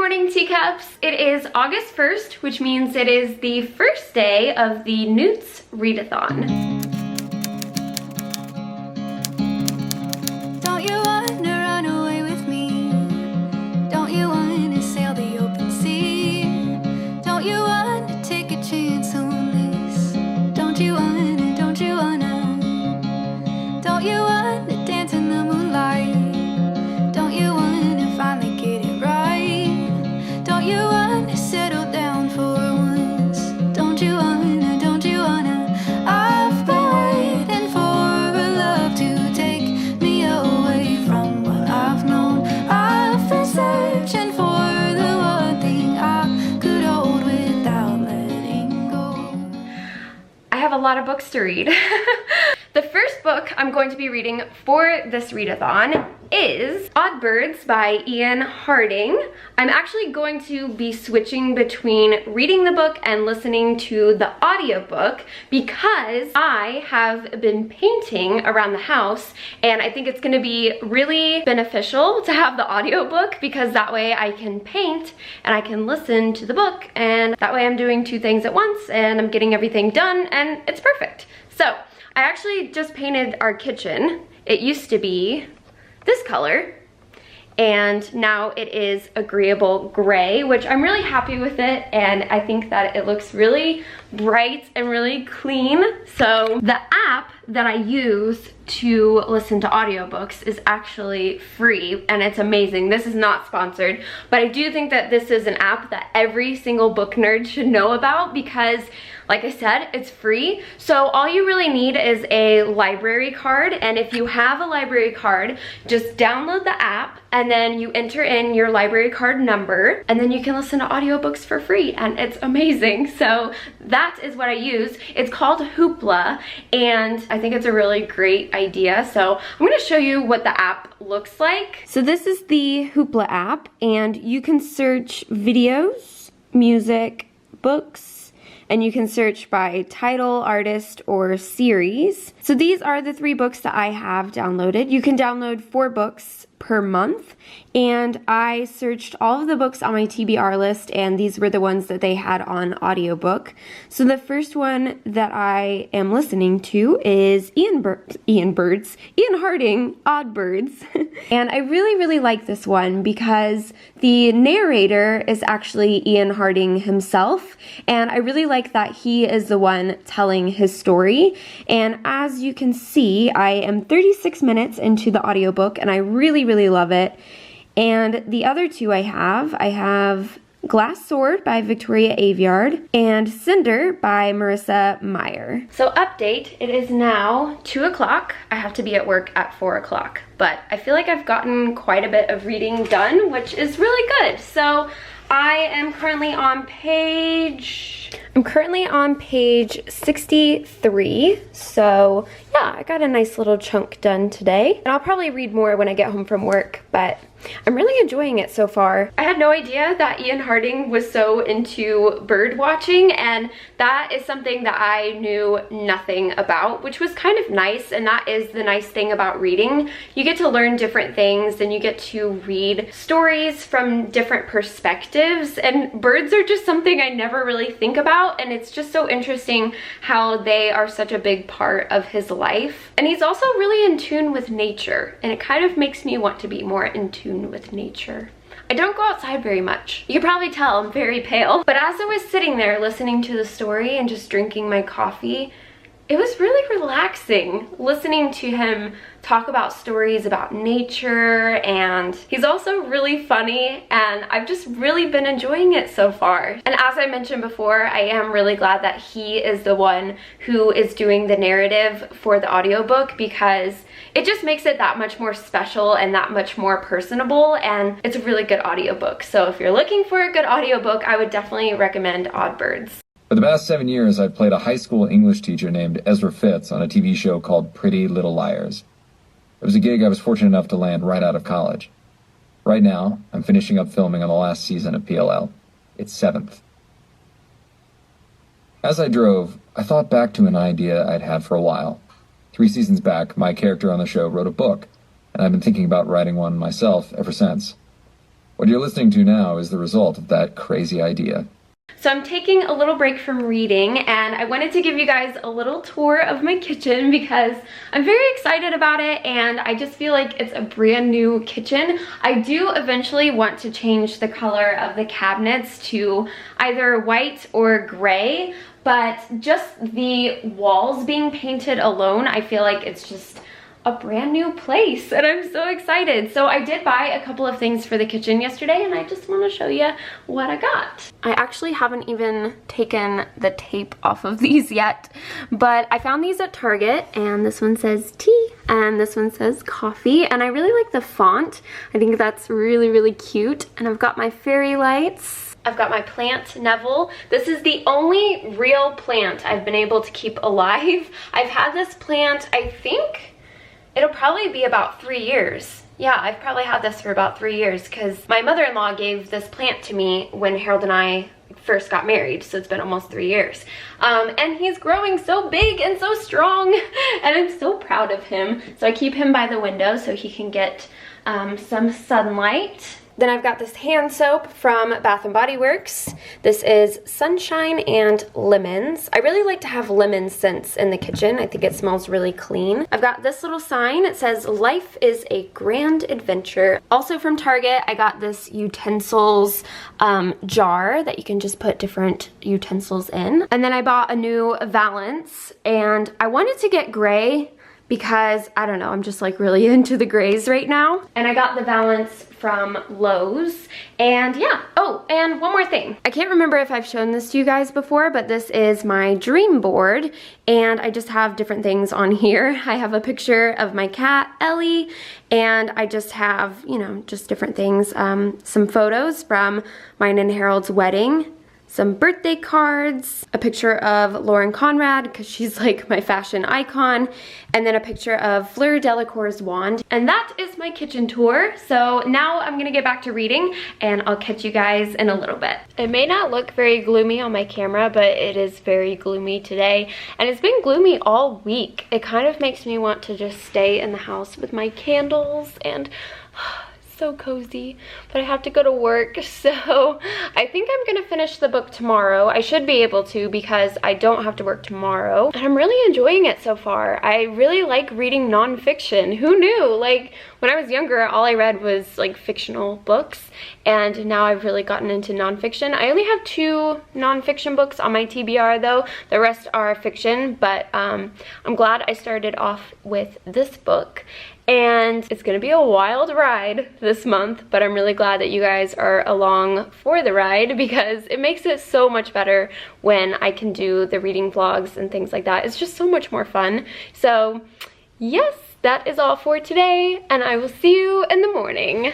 morning, Teacups. It is August 1st, which means it is the first day of the N.E.W.T.s Readathon. Don't you wanna run away with me? Don't you wanna sail the open sea? Don't you wanna take a chance on this? Don't you wanna, don't you wanna? Don't you wanna dance in the moonlight? Don't you wanna finally get it right? Don't you wanna settle down for once? Don't you wanna, don't you wanna? I've been waiting for a love to take me away from what I've known. I've been searching for the one thing I could hold without letting go. I have a lot of books to read. The first book I'm going to be reading for this readathon is Odd Birds by Ian Harding. I'm actually going to be switching between reading the book and listening to the audiobook because I have been painting around the house and I think it's going to be really beneficial to have the audiobook because that way I can paint and I can listen to the book, and that way I'm doing two things at once and I'm getting everything done and it's perfect. So I actually just painted our kitchen. It used to be this color and now it is agreeable gray, which I'm really happy with it, and I think that it looks really bright and really clean. So the app that I use to listen to audiobooks is actually free and it's amazing. This is not sponsored, but I do think that this is an app that every single book nerd should know about because, like I said, it's free. So all you really need is a library card, and if you have a library card, just download the app and then you enter in your library card number and then you can listen to audiobooks for free, and it's amazing. So that is what I use. It's called Hoopla and I think it's a really great idea. So I'm going to show you what the app looks like. So this is the Hoopla app and you can search videos, music, books, and you can search by title, artist, or series. So these are the 3 books that I have downloaded. You can download 4 books per month, and I searched all of the books on my TBR list, and these were the ones that they had on audiobook. So the first one that I am listening to is Ian Harding, Odd Birds. And I really like this one because the narrator is actually Ian Harding himself, and I really like that he is the one telling his story. And as you can see, I am 36 minutes into the audiobook and I really love it. And the other 2 I have Glass Sword by Victoria Aveyard and Cinder by Marissa Meyer. So update, it is now 2 o'clock. I have to be at work at 4 o'clock, but I feel like I've gotten quite a bit of reading done, which is really good. So I am currently on page 63, so yeah, I got a nice little chunk done today. And I'll probably read more when I get home from work, but I'm really enjoying it so far. I had no idea that Ian Harding was so into bird watching, and that is something that I knew nothing about, which was kind of nice, and that is the nice thing about reading. You get to learn different things and you get to read stories from different perspectives, and birds are just something I never really think about, and it's just so interesting how they are such a big part of his life. And he's also really in tune with nature, and it kind of makes me want to be more in tune with nature. I don't go outside very much. You can probably tell I'm very pale, but as I was sitting there listening to the story and just drinking my coffee, it was really relaxing listening to him talk about stories about nature, and he's also really funny, and I've just really been enjoying it so far. And as I mentioned before, I am really glad that he is the one who is doing the narrative for the audiobook because it just makes it that much more special and that much more personable, and it's a really good audiobook. So if you're looking for a good audiobook, I would definitely recommend Odd Birds. For the past 7 years, I've played a high school English teacher named Ezra Fitz on a TV show called Pretty Little Liars. It was a gig I was fortunate enough to land right out of college. Right now, I'm finishing up filming on the last season of PLL. It's 7th. As I drove, I thought back to an idea I'd had for a while. 3 seasons back, my character on the show wrote a book, and I've been thinking about writing one myself ever since. What you're listening to now is the result of that crazy idea. So I'm taking a little break from reading, and I wanted to give you guys a little tour of my kitchen because I'm very excited about it, and I just feel like it's a brand new kitchen. I do eventually want to change the color of the cabinets to either white or gray, but just the walls being painted alone, I feel like it's just a brand new place, and I'm so excited. So I did buy a couple of things for the kitchen yesterday, and I just want to show you what I got. I actually haven't even taken the tape off of these yet, but I found these at Target, and this one says tea and this one says coffee, and I really like the font. I think that's really, really cute. And I've got my fairy lights. I've got my plant Neville. This is the only real plant I've been able to keep alive. I've had this plant, I think it'll probably be about 3 years. Yeah, I've probably had this for about 3 years because my mother-in-law gave this plant to me when Harold and I first got married, so it's been almost 3 years. And he's growing so big and so strong, and I'm so proud of him. So I keep him by the window so he can get some sunlight. Then I've got this hand soap from Bath & Body Works. This is Sunshine and Lemons. I really like to have lemon scents in the kitchen. I think it smells really clean. I've got this little sign. It says, "Life is a grand adventure." Also from Target, I got this utensils jar that you can just put different utensils in. And then I bought a new valance, and I wanted to get gray because, I don't know, I'm just like really into the grays right now. And I got the valance from Lowe's, and yeah. Oh, and one more thing. I can't remember if I've shown this to you guys before, but this is my dream board, and I just have different things on here. I have a picture of my cat, Ellie, and I just have, you know, just different things. Some photos from mine and Harold's wedding, some birthday cards, a picture of Lauren Conrad because she's like my fashion icon, and then a picture of Fleur Delacour's wand. And that is my kitchen tour. So now I'm gonna get back to reading, and I'll catch you guys in a little bit. It may not look very gloomy on my camera, but it is very gloomy today, and it's been gloomy all week. It kind of makes me want to just stay in the house with my candles and so cozy, but I have to go to work, so I think I'm gonna finish the book tomorrow. I should be able to because I don't have to work tomorrow, and I'm really enjoying it so far. I really like reading nonfiction. Who knew? Like, when I was younger, all I read was like fictional books, and now I've really gotten into nonfiction. I only have 2 nonfiction books on my TBR though. The rest are fiction, but I'm glad I started off with this book. And it's gonna be a wild ride this month, but I'm really glad that you guys are along for the ride because it makes it so much better when I can do the reading vlogs and things like that. It's just so much more fun. So yes, that is all for today, and I will see you in the morning.